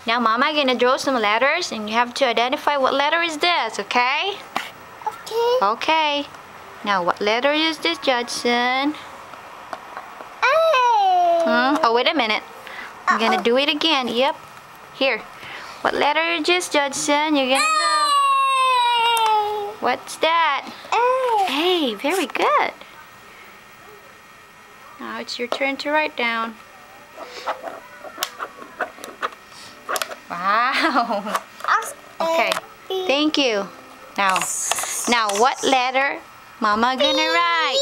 Now Mama gonna draw some letters and you have to identify what letter is this, okay? Okay. Okay. Now what letter is this, Judson? Oh, wait a minute. I'm gonna do it again. Yep. Here. What letter is this, Judson? You're gonna look. What's that? A. Very good. Now it's your turn to write down. Wow. Okay. Thank you. Now what letter Mama gonna write?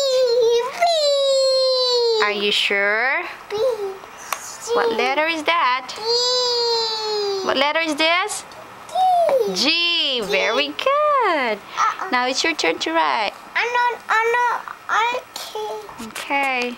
Are you sure? What letter is that? What letter is this? G. Very good. Now it's your turn to write. Okay.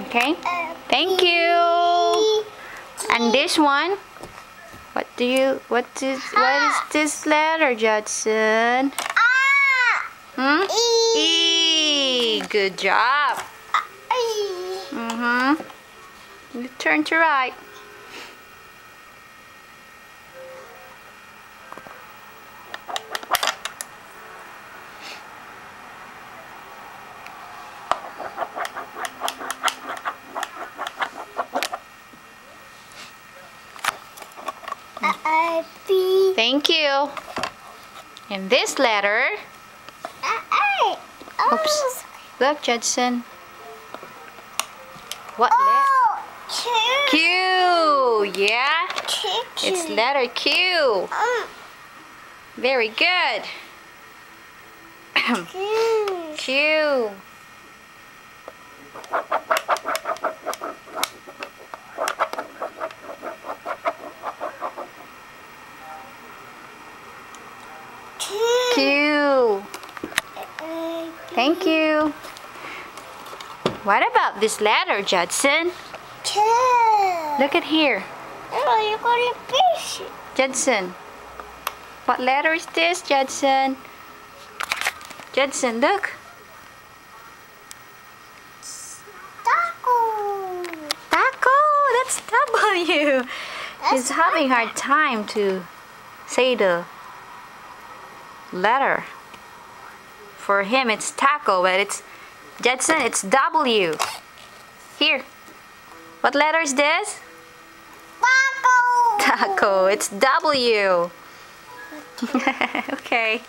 Okay. Thank you. And this one? What is this letter, Judson? E. Good job. You turn to right. Thank you. And this letter. Oops. Look, Judson. What letter? Q. Yeah? It's letter Q. Very good. Q. Q. Thank you. What about this letter, Judson? Look at here. You're gonna fish. Judson. What letter is this, Judson? Judson, look. Taco. Taco. That's W. He's having a hard time to say the letter. For him it's taco, but it's Judson, it's W. Here. What letter is this? Taco. Taco. It's W. Okay.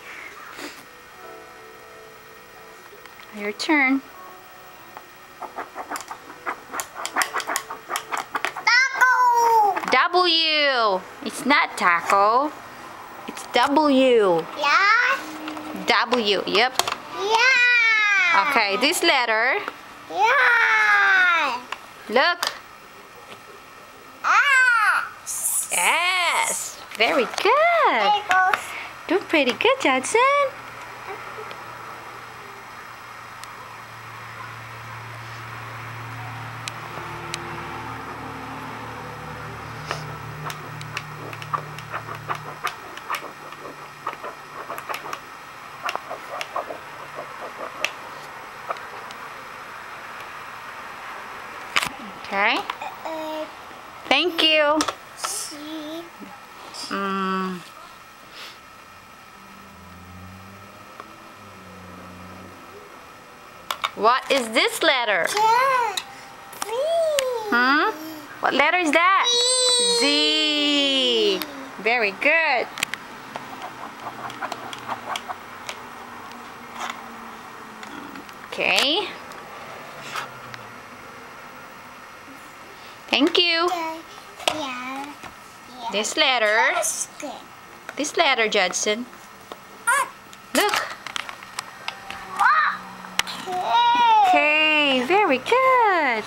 Your turn. Taco. W. It's not taco. It's W. Yeah. W. Yep. Yeah. Okay, this letter. Yeah. Look. S. Very good. Doing pretty good, Judson. Okay. Thank you. What is this letter? What letter is that? Z. Very good. Okay. Thank you. This letter. This letter, Judson. Look. Okay, very good.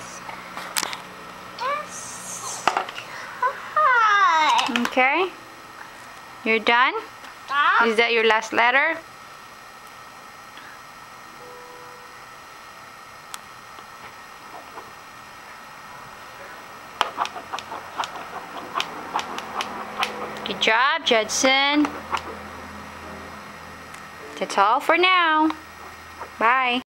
Okay. You're done? Is that your last letter? Good job, Judson. That's all for now. Bye.